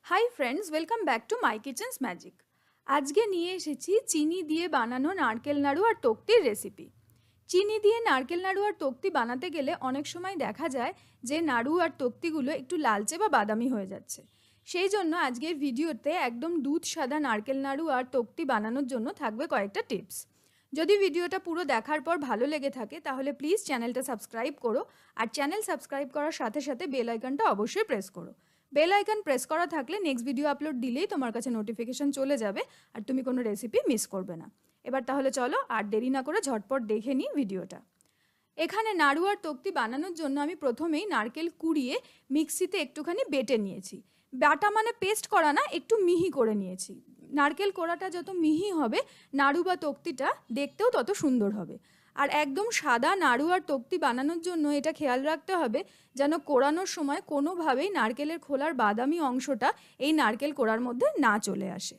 Hi friends, welcome back to my kitchens magic. আজকে নিয়ে এসেছি চিনি দিয়ে বানানো নারকেল নাড়ু আর তক্তির রেসিপি। চিনি দিয়ে নারকেল নাড়ু আর তক্তি বানাতে গেলে অনেক সময় দেখা যায় যে নাড়ু আর তক্তিগুলো একটু লালচে বা বাদামি হয়ে যাচ্ছে। সেই জন্য আজকের ভিডিওতে একদম দুধ সাদা নারকেল নাড়ু আর তক্তি বানানোর জন্য থাকবে কয়েকটা টিপস। যদি ভিডিওটা পুরো দেখার পর ভালো লেগে থাকে তাহলে প্লিজ চ্যানেলটা সাবস্ক্রাইব করো, আর চ্যানেল সাবস্ক্রাইব করার সাথে সাথে বেল আইকনটা অবশ্যই প্রেস করো। বেল আইকন প্রেস করা থাকলে নেক্সট ভিডিও আপলোড দিলেই তোমার কাছে নোটিফিকেশন চলে যাবে আর তুমি কোনো রেসিপি মিস করবে না। এবার তাহলে চলো আর দেরি না করে ঝটপট দেখে নিই ভিডিওটা। এখানে নাড়ু আর তক্তি বানানোর জন্য আমি প্রথমেই নারকেল কুড়িয়ে মিক্সিতে একটুখানি বেটে নিয়েছি। বাটা মানে পেস্ট করা না, একটু মিহি করে নিয়েছি। নারকেল কোড়াটা যত মিহি হবে নাড়ু বা তক্তিটা দেখতেও তত সুন্দর হবে। আর একদম সাদা নাড়ু আর তক্তি বানানোর জন্য এটা খেয়াল রাখতে হবে যেন কোড়ানোর সময় কোনোভাবেই নারকেলের খোলার বাদামি অংশটা এই নারকেল কোড়ার মধ্যে না চলে আসে।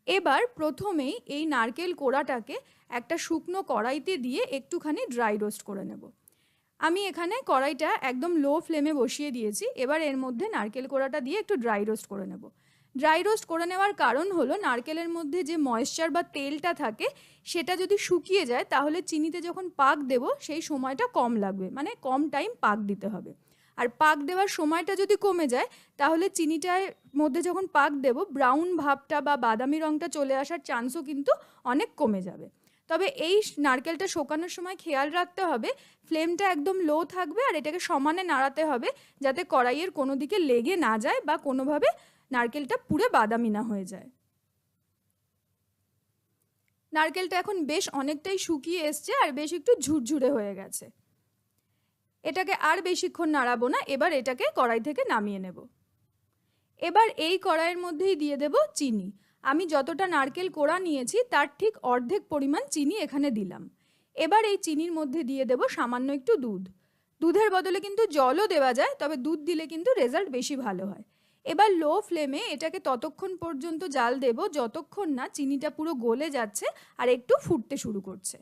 এবার প্রথমেই এই নারকেল কোড়াটাকে একটা শুকনো কড়াইতে দিয়ে একটুখানি ড্রাই রোস্ট করে নেব। আমি এখানে কড়াইটা একদম লো ফ্লেমে বসিয়ে দিয়েছি। এবার এর মধ্যে নারকেল কোড়াটা দিয়ে একটু ড্রাই রোস্ট করে নেব। ড্রাই রোস্ট করে নেওয়ার কারণ হলো নারকেলের মধ্যে যে ময়েশ্চার বা তেলটা থাকে সেটা যদি শুকিয়ে যায় তাহলে চিনিতে যখন পাক দেব সেই সময়টা কম লাগবে, মানে কম টাইম পাক দিতে হবে। আর পাক দেওয়ার সময়টা যদি কমে যায় তাহলে চিনিটার মধ্যে যখন পাক দেব ব্রাউন ভাবটা বা বাদামি রঙটা চলে আসার চান্সও কিন্তু অনেক কমে যাবে। তবে এই নারকেলটা শোকানোর সময় খেয়াল রাখতে হবে ফ্লেমটা একদম লো থাকবে আর এটাকে সমানে নাড়াতে হবে যাতে কড়াইয়ের কোনো দিকে লেগে না যায় বা কোনোভাবে নারকেলটা পুরো বাদামি না হয়ে যায়। নারকেলটা এখন বেশ অনেকটাই শুকিয়ে এসছে আর বেশ একটু ঝুরঝুরে হয়ে গেছে। এটাকে আর বেশিক্ষণ নাড়াবো না, এবার এটাকে কড়াই থেকে নামিয়ে নেব। এবার এই কড়াইয়ের মধ্যেই দিয়ে দেব চিনি। আমি যতটা নারকেল কোড়া নিয়েছি তার ঠিক অর্ধেক পরিমাণ চিনি এখানে দিলাম। এবার এই চিনির মধ্যে দিয়ে দেব সামান্য একটু দুধ। দুধের বদলে কিন্তু জলও দেওয়া যায়, তবে দুধ দিলে কিন্তু রেজাল্ট বেশি ভালো হয়। এবার লো ফ্লেমে এটাকে ততক্ষণ পর্যন্ত জাল দেব যতক্ষণ না চিনিটা পুরো গলে যাচ্ছে আর একটু ফুটতে শুরু করছে।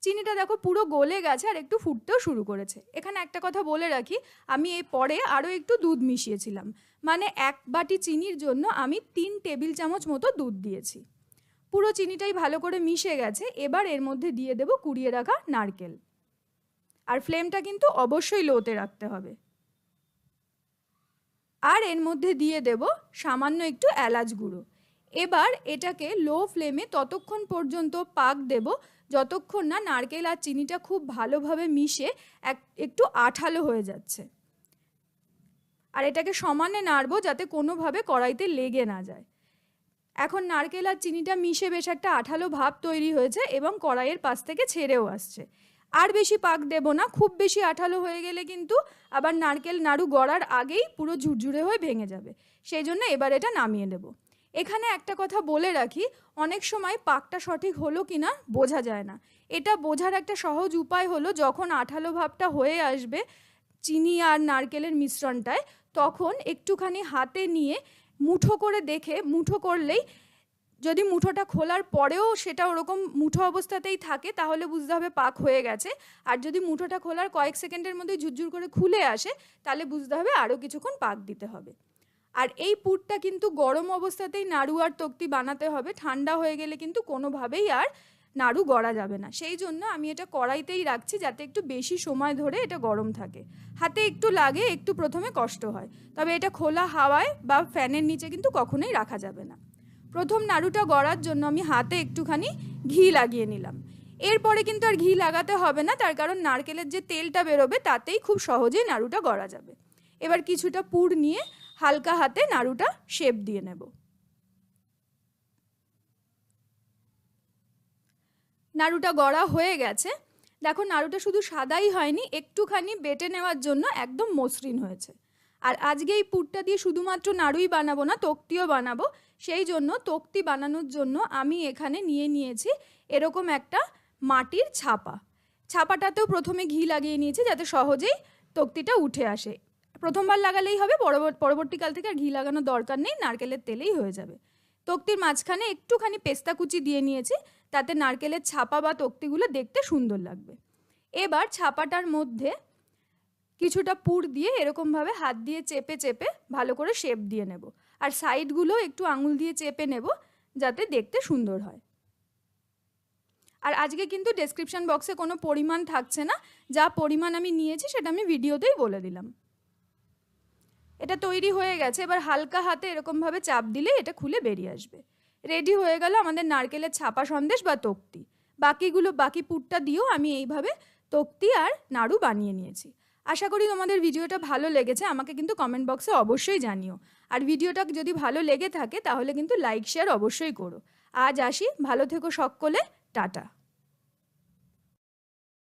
চিনিটা দেখো পুরো গলে গেছে আর একটু ফুটতেও শুরু করেছে। এখানে একটা কথা বলে রাখি, আমি এই পরে আরও একটু দুধ মিশিয়েছিলাম, মানে 1 বাটি চিনির জন্য আমি 3 টেবিল চামচ মতো দুধ দিয়েছি। পুরো চিনিটাই ভালো করে মিশে গেছে। এবার এর মধ্যে দিয়ে দেব কুড়িয়ে রাখা নারকেল, আর ফ্লেমটা কিন্তু অবশ্যই লোতে রাখতে হবে। আর এর মধ্যে দিয়ে দেব সামান্য একটু এলাচ গুঁড়ো। এবার এটাকে লো ফ্লেমে ততক্ষণ পর্যন্ত পাক দেব যতক্ষণ না নারকেল আর চিনিটা খুব ভালোভাবে মিশে একটু আঠালো হয়ে যাচ্ছে। আর এটাকে সমানে নাড়বো যাতে কোনোভাবে কড়াইতে লেগে না যায়। এখন নারকেল আর চিনিটা মিশে বেশ একটা আঠালো ভাব তৈরি হয়েছে এবং কড়াইয়ের পাশ থেকে ছেড়েও আসছে। আর বেশি পাক দেব না, খুব বেশি আঠালো হয়ে গেলে কিন্তু আবার নারকেল নাড়ু গড়ার আগেই পুরো ঝুরঝুরে হয়ে ভেঙে যাবে। সেই জন্য এবার এটা নামিয়ে নেব। এখানে একটা কথা বলে রাখি, অনেক সময় পাকটা সঠিক হলো কি না বোঝা যায় না। এটা বোঝার একটা সহজ উপায় হলো যখন আঠালো ভাবটা হয়ে আসবে চিনি আর নারকেলের মিশ্রণটায়, তখন একটুখানি হাতে নিয়ে মুঠো করে দেখে, মুঠো করলেই যদি মুঠোটা খোলার পরেও সেটা ওরকম মুঠো অবস্থাতেই থাকে তাহলে বুঝতে হবে পাক হয়ে গেছে। আর যদি মুঠোটা খোলার কয়েক সেকেন্ডের মধ্যে ঝুরঝুর করে খুলে আসে তাহলে বুঝতে হবে আরও কিছুক্ষণ পাক দিতে হবে। আর এই পুরটা কিন্তু গরম অবস্থাতেই নাড়ু আর তক্তি বানাতে হবে, ঠান্ডা হয়ে গেলে কিন্তু কোনোভাবেই আর নাড়ু গড়া যাবে না। সেই জন্য আমি এটা কড়াইতেই রাখছি যাতে একটু বেশি সময় ধরে এটা গরম থাকে। হাতে একটু লাগে, একটু প্রথমে কষ্ট হয়, তবে এটা খোলা হাওয়ায় বা ফ্যানের নিচে কিন্তু কখনোই রাখা যাবে না। প্রথম নাড়ুটা গড়ার জন্য আমি হাতে একটুখানি ঘি লাগিয়ে নিলাম। এরপরে কিন্তু আর ঘি লাগাতে হবে না, তার কারণ নারকেলের যে তেলটা বেরোবে তাতেই খুব সহজেই নাড়ুটা গড়া যাবে। এবার কিছুটা পুর নিয়ে হালকা হাতে নাড়ুটা শেপ দিয়ে নেব। নাড়ুটা গড়া হয়ে গেছে। দেখো নাড়ুটা শুধু সাদাই হয়নি, একটুখানি বেটে নেওয়ার জন্য একদম মসৃণ হয়েছে। আর আজকে এই পুরটা দিয়ে শুধুমাত্র নাড়ুই বানাবো না, তক্তিও বানাবো। সেই জন্য তক্তি বানানোর জন্য আমি এখানে নিয়ে নিয়েছি এরকম একটা মাটির ছাপা। ছাপাটাতেও প্রথমে ঘি লাগিয়ে নিয়েছি যাতে সহজেই তক্তিটা উঠে আসে। প্রথমবার লাগালেই হবে, পরবর্তীকাল থেকে আর ঘি লাগানোর দরকার নেই, নারকেলের তেলেই হয়ে যাবে। তক্তির মাঝখানে একটুখানি পেস্তা কুচি দিয়ে নিয়েছি, তাতে নারকেলের ছাপা বা তক্তিগুলো দেখতে সুন্দর লাগবে। এবার ছাপাটার মধ্যে কিছুটা পুর দিয়ে এরকমভাবে হাত দিয়ে চেপে চেপে ভালো করে শেপ দিয়ে নেব। আর সাইডগুলো একটু আঙুল দিয়ে চেপে নেব যাতে দেখতে সুন্দর হয়। আর আজকে কিন্তু ডেসক্রিপশন বক্সে কোনো পরিমাণ থাকছে না, যা পরিমাণ আমি নিয়েছি সেটা আমি ভিডিওতেই বলে দিলাম। এটা তৈরি হয়ে গেছে, এবার হালকা হাতে এরকমভাবে চাপ দিলে এটা খুলে বেরিয়ে আসবে। রেডি হয়ে গেল আমাদের নারকেলের ছাপা সন্দেশ বা তক্তি। বাকি পুরটা দিয়েও আমি এইভাবে তক্তি আর নাড়ু বানিয়ে নিয়েছি। আশা করি তোমাদের ভিডিওটা ভালো লেগেছে, আমাকে কিন্তু কমেন্ট বক্সে অবশ্যই জানিও। আর ভিডিওটা যদি ভালো লেগে থাকে তাহলে কিন্তু লাইক শেয়ার অবশ্যই করো। আজ আসি, ভালো থেকো সকলে, টাটা।